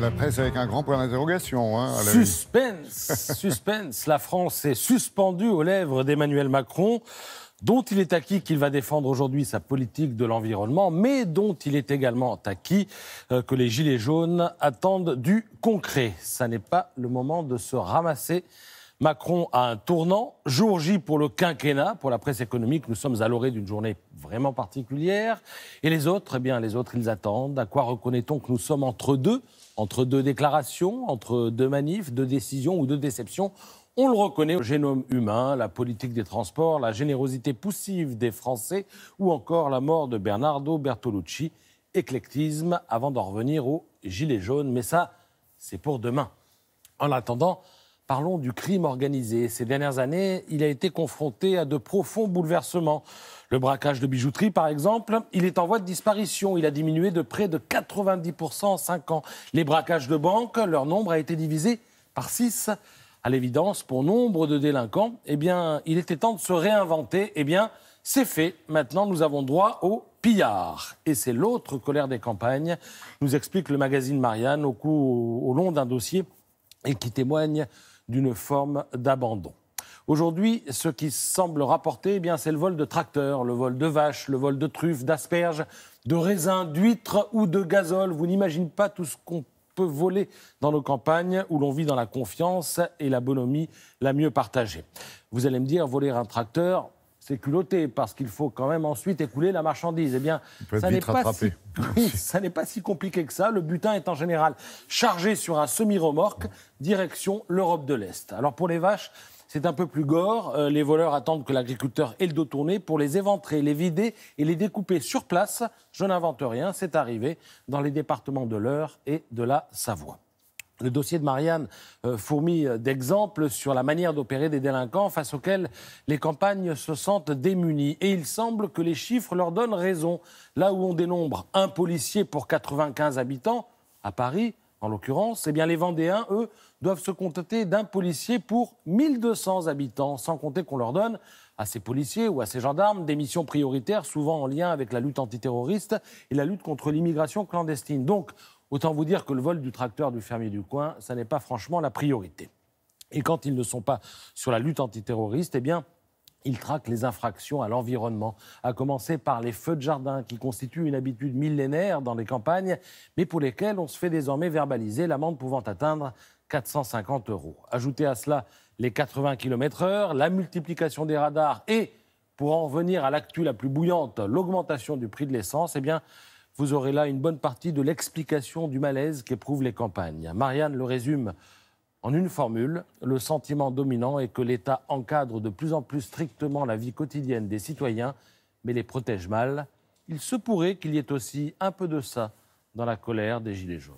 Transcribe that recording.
La presse avec un grand point d'interrogation. Hein, à la une. Suspense, suspense. La France est suspendue aux lèvres d'Emmanuel Macron, dont il est acquis qu'il va défendre aujourd'hui sa politique de l'environnement, mais dont il est également acquis que les Gilets jaunes attendent du concret. Ça n'est pas le moment de se ramasser. Macron a un tournant, jour J pour le quinquennat, pour la presse économique, nous sommes à l'orée d'une journée vraiment particulière. Et les autres, eh bien les autres, ils attendent. À quoi reconnaît-on que nous sommes entre deux déclarations, entre deux manifs, deux décisions ou deux déceptions? On le reconnaît au génome humain, la politique des transports, la générosité poussive des Français ou encore la mort de Bernardo Bertolucci. Éclectisme avant d'en revenir aux Gilets jaunes, mais ça, c'est pour demain. En attendant, parlons du crime organisé. Ces dernières années, il a été confronté à de profonds bouleversements. Le braquage de bijouterie, par exemple, il est en voie de disparition. Il a diminué de près de 90% en 5 ans. Les braquages de banque, leur nombre a été divisé par 6. À l'évidence, pour nombre de délinquants, eh bien, il était temps de se réinventer. Eh bien, c'est fait. Maintenant, nous avons droit au pillard. Et c'est l'autre colère des campagnes, nous explique le magazine Marianne au long d'un dossier et qui témoigne d'une forme d'abandon. Aujourd'hui, ce qui semble rapporter, eh bien, c'est le vol de tracteurs, le vol de vaches, le vol de truffes, d'asperges, de raisins, d'huîtres ou de gazole. Vous n'imaginez pas tout ce qu'on peut voler dans nos campagnes où l'on vit dans la confiance et la bonhomie la mieux partagée. Vous allez me dire, voler un tracteur, c'est culotté parce qu'il faut quand même ensuite écouler la marchandise. Eh bien, ça n'est pas si compliqué que ça. Le butin est en général chargé sur un semi-remorque, direction l'Europe de l'Est. Alors pour les vaches, c'est un peu plus gore. Les voleurs attendent que l'agriculteur ait le dos tourné pour les éventrer, les vider et les découper sur place. Je n'invente rien, c'est arrivé dans les départements de l'Eure et de la Savoie. Le dossier de Marianne fourmille d'exemples sur la manière d'opérer des délinquants face auxquels les campagnes se sentent démunies. Et il semble que les chiffres leur donnent raison. Là où on dénombre un policier pour 95 habitants, à Paris en l'occurrence, eh bien les Vendéens, eux, doivent se contenter d'un policier pour 1200 habitants, sans compter qu'on leur donne à ces policiers ou à ces gendarmes des missions prioritaires, souvent en lien avec la lutte antiterroriste et la lutte contre l'immigration clandestine. Donc, autant vous dire que le vol du tracteur du fermier du coin, ça n'est pas franchement la priorité. Et quand ils ne sont pas sur la lutte antiterroriste, eh bien, ils traquent les infractions à l'environnement, à commencer par les feux de jardin, qui constituent une habitude millénaire dans les campagnes, mais pour lesquels on se fait désormais verbaliser, l'amende pouvant atteindre 450 €. Ajoutez à cela les 80 km/h, la multiplication des radars et, pour en revenir à l'actu la plus bouillante, l'augmentation du prix de l'essence, eh bien, vous aurez là une bonne partie de l'explication du malaise qu'éprouvent les campagnes. Marianne le résume en une formule, le sentiment dominant est que l'État encadre de plus en plus strictement la vie quotidienne des citoyens, mais les protège mal. Il se pourrait qu'il y ait aussi un peu de ça dans la colère des Gilets jaunes.